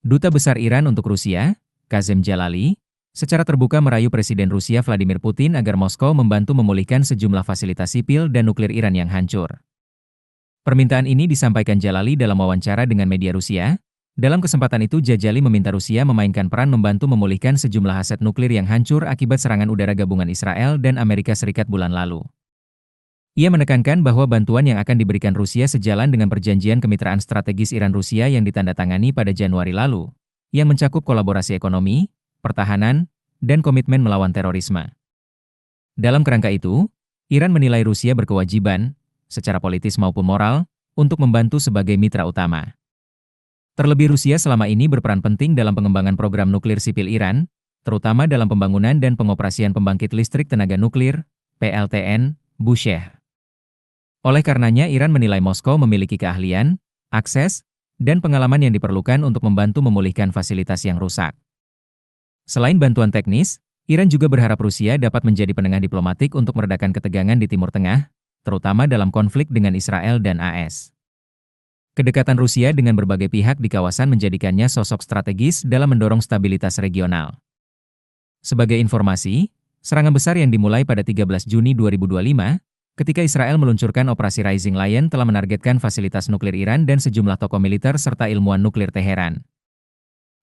Duta Besar Iran untuk Rusia, Kazem Jalali, secara terbuka merayu Presiden Rusia Vladimir Putin agar Moskow membantu memulihkan sejumlah fasilitas sipil dan nuklir Iran yang hancur. Permintaan ini disampaikan Jalali dalam wawancara dengan media Rusia. Dalam kesempatan itu Jalali meminta Rusia memainkan peran membantu memulihkan sejumlah aset nuklir yang hancur akibat serangan udara gabungan Israel dan Amerika Serikat bulan lalu. Ia menekankan bahwa bantuan yang akan diberikan Rusia sejalan dengan perjanjian kemitraan strategis Iran-Rusia yang ditandatangani pada Januari lalu, yang mencakup kolaborasi ekonomi, pertahanan, dan komitmen melawan terorisme. Dalam kerangka itu, Iran menilai Rusia berkewajiban, secara politis maupun moral, untuk membantu sebagai mitra utama. Terlebih Rusia selama ini berperan penting dalam pengembangan program nuklir sipil Iran, terutama dalam pembangunan dan pengoperasian pembangkit listrik tenaga nuklir, PLTN, Bushehr. Oleh karenanya Iran menilai Moskow memiliki keahlian, akses, dan pengalaman yang diperlukan untuk membantu memulihkan fasilitas yang rusak. Selain bantuan teknis, Iran juga berharap Rusia dapat menjadi penengah diplomatik untuk meredakan ketegangan di Timur Tengah, terutama dalam konflik dengan Israel dan AS. Kedekatan Rusia dengan berbagai pihak di kawasan menjadikannya sosok strategis dalam mendorong stabilitas regional. Sebagai informasi, serangan besar yang dimulai pada 13 Juni 2025, ketika Israel meluncurkan operasi Rising Lion telah menargetkan fasilitas nuklir Iran dan sejumlah tokoh militer serta ilmuwan nuklir Teheran.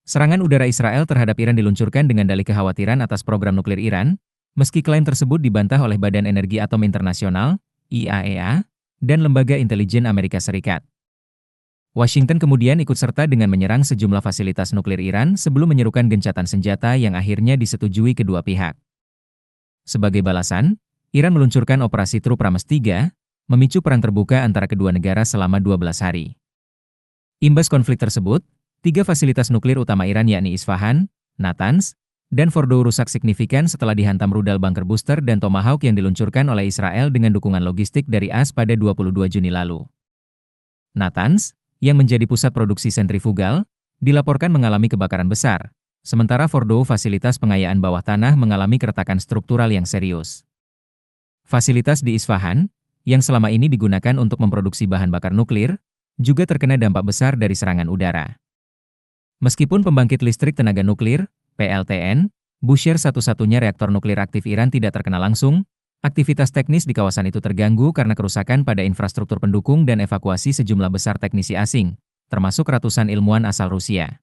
Serangan udara Israel terhadap Iran diluncurkan dengan dalih kekhawatiran atas program nuklir Iran, meski klaim tersebut dibantah oleh Badan Energi Atom Internasional, IAEA, dan Lembaga Intelijen Amerika Serikat. Washington kemudian ikut serta dengan menyerang sejumlah fasilitas nuklir Iran sebelum menyerukan gencatan senjata yang akhirnya disetujui kedua pihak. Sebagai balasan, Iran meluncurkan operasi Trup Rames 3, memicu perang terbuka antara kedua negara selama 12 hari. Imbas konflik tersebut, 3 fasilitas nuklir utama Iran yakni Isfahan, Natanz, dan Fordow rusak signifikan setelah dihantam rudal bunker booster dan Tomahawk yang diluncurkan oleh Israel dengan dukungan logistik dari AS pada 22 Juni lalu. Natanz, yang menjadi pusat produksi sentrifugal, dilaporkan mengalami kebakaran besar, sementara Fordow fasilitas pengayaan bawah tanah mengalami keretakan struktural yang serius. Fasilitas di Isfahan, yang selama ini digunakan untuk memproduksi bahan bakar nuklir, juga terkena dampak besar dari serangan udara. Meskipun pembangkit listrik tenaga nuklir, PLTN, Bushehr satu-satunya reaktor nuklir aktif Iran tidak terkena langsung, aktivitas teknis di kawasan itu terganggu karena kerusakan pada infrastruktur pendukung dan evakuasi sejumlah besar teknisi asing, termasuk ratusan ilmuwan asal Rusia.